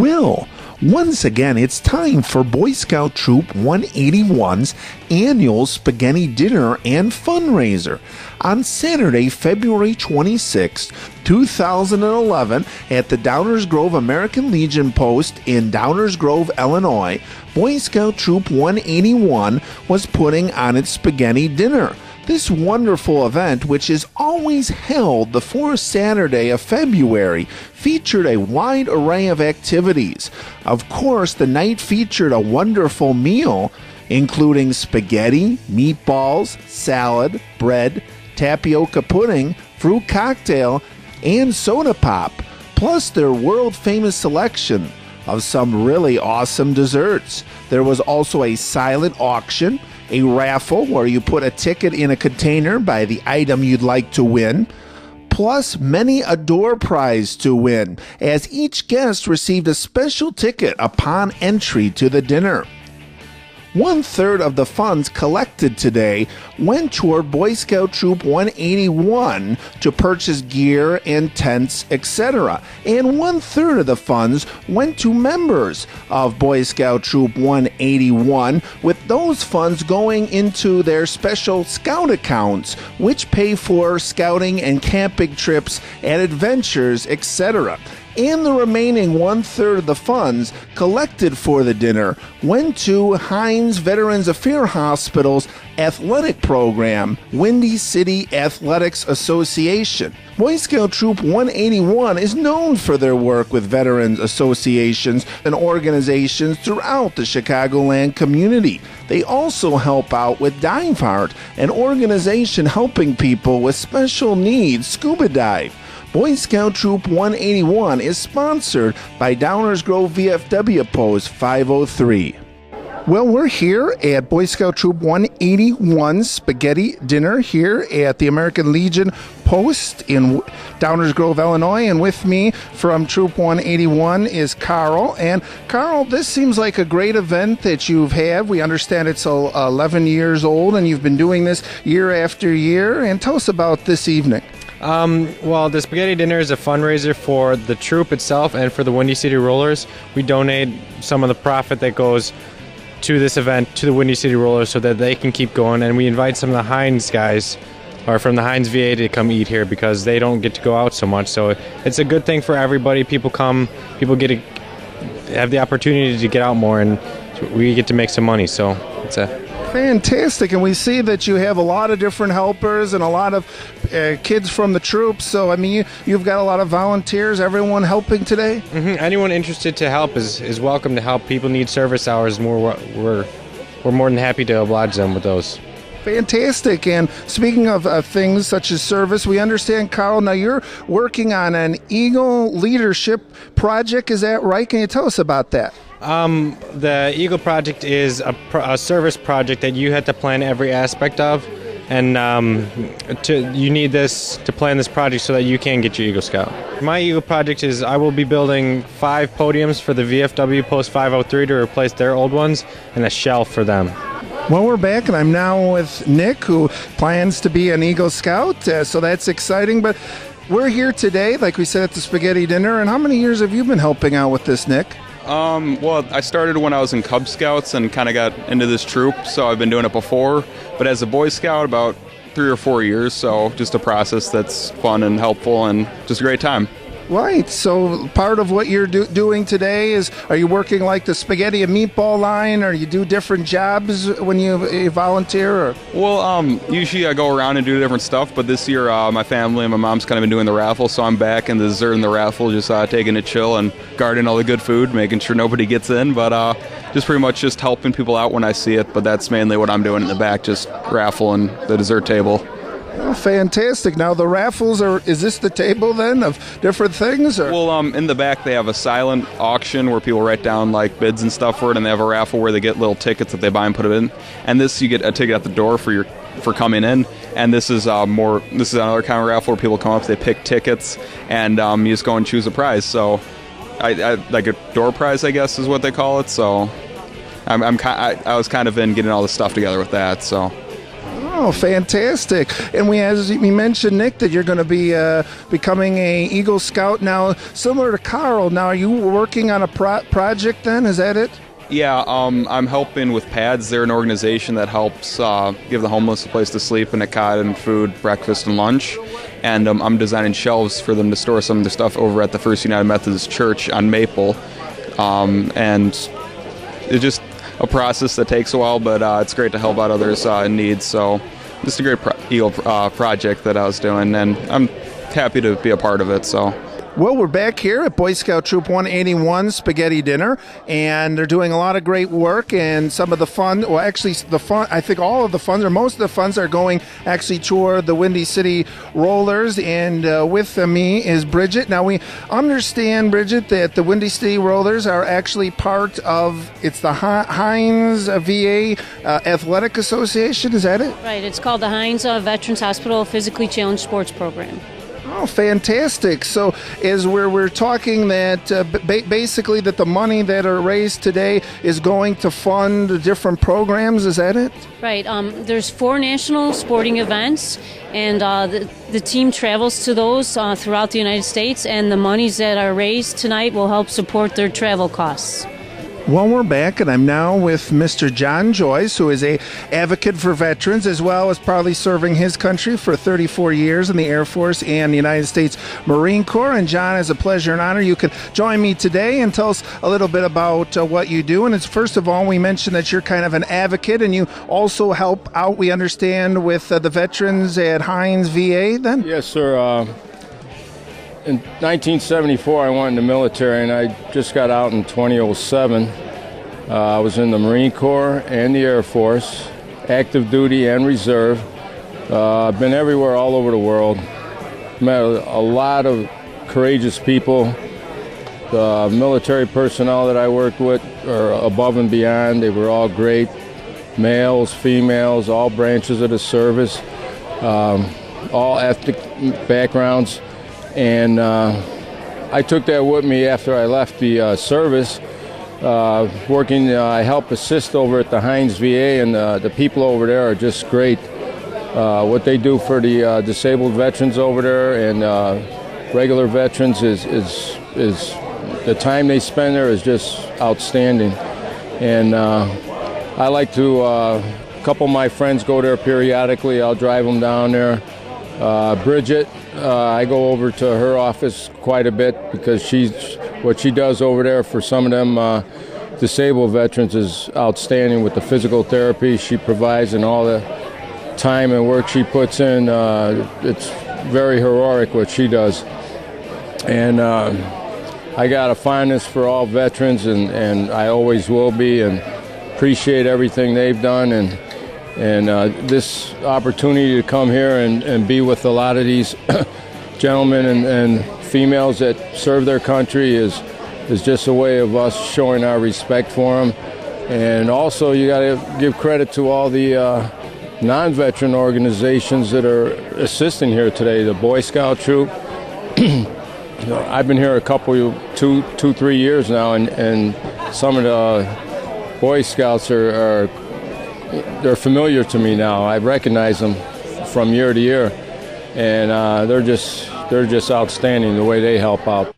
will. Once again, it's time for Boy Scout Troop 181's annual spaghetti dinner and fundraiser on Saturday, February 26, 2011 at the Downers Grove American Legion Post in Downers Grove, Illinois. Boy Scout Troop 181 was putting on its spaghetti dinner. This wonderful event, which is always held the fourth Saturday of February, featured a wide array of activities. Of course, the night featured a wonderful meal, including spaghetti, meatballs, salad, bread, tapioca pudding, fruit cocktail, and soda pop, plus their world-famous selection of some really awesome desserts. There was also a silent auction, a raffle where you put a ticket in a container by the item you'd like to win, plus many a door prize to win, as each guest received a special ticket upon entry to the dinner. 1/3 of the funds collected today went toward Boy Scout Troop 181 to purchase gear and tents, etc. And 1/3 of the funds went to members of Boy Scout Troop 181, with those funds going into their special scout accounts, which pay for scouting and camping trips and adventures, etc. And the remaining 1/3 of the funds collected for the dinner went to Heinz Veterans Affairs Hospital's athletic program, Windy City Athletics Association. Boy Scout Troop 181 is known for their work with veterans associations and organizations throughout the Chicagoland community. They also help out with Dive Heart, an organization helping people with special needs scuba dive. Boy Scout Troop 181 is sponsored by Downers Grove VFW Post 503. Well, we're here at Boy Scout Troop 181's spaghetti dinner here at the American Legion Post in Downers Grove, Illinois. And with me from Troop 181 is Carl. And Carl, this seems like a great event that you've had. We understand it's 11 years old and you've been doing this year after year. And tell us about this evening. Well, the spaghetti dinner is a fundraiser for the troop itself and for the Windy City Rollers. We donate some of the profit that goes to this event to the Windy City Rollers so that they can keep going, and we invite some of the Heinz guys or from the Heinz VA to come eat here because they don't get to go out so much. So it's a good thing for everybody. People come, people get to have the opportunity to get out more, and we get to make some money. So it's a fantastic, and we see that you have a lot of different helpers and a lot of kids from the troops. So, I mean, you've got a lot of volunteers, everyone helping today? Mm-hmm. Anyone interested to help is welcome to help. People need service hours, and we're more than happy to oblige them with those. Fantastic. And speaking of things such as service, we understand, Carl, now you're working on an Eagle Leadership Project. Is that right? Can you tell us about that? The Eagle Project is a service project that you had to plan every aspect of, and you need this to plan this project so that you can get your Eagle Scout. My Eagle Project is I will be building 5 podiums for the VFW Post 503 to replace their old ones and a shelf for them. Well, we're back, and I'm now with Nick, who plans to be an Eagle Scout, so that's exciting. But we're here today, like we said, at the spaghetti dinner. And how many years have you been helping out with this, Nick? Well, I started when I was in Cub Scouts and kind of got into this troop, so I've been doing it before. But as a Boy Scout, about 3 or 4 years, so just a process that's fun and helpful and just a great time. Right. So part of what you're doing today is, are you working like the spaghetti and meatball line, or you do different jobs when you volunteer? Or? Well, usually I go around and do different stuff, but this year my family and my mom's kind of been doing the raffle, so I'm back in the dessert and the raffle, just taking it chill and guarding all the good food, making sure nobody gets in, but just pretty much just helping people out when I see it. But that's mainly what I'm doing in the back, just raffle and the dessert table. Oh, fantastic. Now the raffles is this the table then of different things? Or? Well, in the back they have a silent auction where people write down like bids and stuff for it, and they have a raffle where they get little tickets that they buy and put them in. And this, you get a ticket at the door for coming in. And this is another kind of raffle where people come up, they pick tickets, and you just go and choose a prize. So I like a door prize, I guess is what they call it. So I was kind of in getting all the stuff together with that. So. Oh, fantastic. And as we mentioned, Nick, that you're going to be becoming a Eagle Scout now, similar to Carl. Now, are you working on a project then? Is that it? Yeah, I'm helping with PADS. They're an organization that helps give the homeless a place to sleep and a cot and food, breakfast, and lunch. And I'm designing shelves for them to store some of their stuff over at the First United Methodist Church on Maple. And it's just a process that takes a while, but it's great to help out others in need. So just a great Eagle project that I was doing, and I'm happy to be a part of it. So. Well, we're back here at Boy Scout Troop 181 Spaghetti Dinner, and they're doing a lot of great work, and some of the fun, well, actually, the fun, I think all of the funds, or most of the funds, are going actually toward the Windy City Rollers, and with me is Bridget. Now, we understand, Bridget, that the Windy City Rollers are actually part of, it's the Heinz VA Athletic Association, is that it? Right, it's called the Heinz Veterans Hospital Physically Challenged Sports Program. Oh, fantastic. So as we're talking that basically that the money that are raised today is going to fund different programs, is that it? Right. There's 4 national sporting events, and the team travels to those throughout the United States, and the monies that are raised tonight will help support their travel costs. Well, we're back, and I'm now with Mr. John Joyce, who is a advocate for veterans, as well as proudly serving his country for 34 years in the Air Force and the United States Marine Corps. And John, it's a pleasure and honor you could join me today and tell us a little bit about what you do. And it's, first of all, we mentioned that you're kind of an advocate, and you also help out, we understand, with the veterans at Heinz VA then? Yes, sir. In 1974, I went in the military, and I just got out in 2007. I was in the Marine Corps and the Air Force, active duty and reserve. I've been everywhere all over the world. Met a lot of courageous people. The military personnel that I worked with are above and beyond. They were all great, males, females, all branches of the service, all ethnic backgrounds. And I took that with me after I left the service. I help assist over at the Heinz VA, and the people over there are just great. What they do for the disabled veterans over there and regular veterans is the time they spend there is just outstanding. And I like to, a couple of my friends go there periodically. I'll drive them down there. Bridget, I go over to her office quite a bit because what she does over there for some of them disabled veterans is outstanding with the physical therapy she provides and all the time and work she puts in. It's very heroic what she does. And I got a fondness for all veterans, and I always will be, and appreciate everything they've done. And this opportunity to come here and be with a lot of these gentlemen and females that serve their country is just a way of us showing our respect for them. And also, you got to give credit to all the non-veteran organizations that are assisting here today. The Boy Scout Troop. I've been here two, 3 years now, and some of the Boy Scouts they're familiar to me now. I recognize them from year to year, and they're just outstanding the way they help out.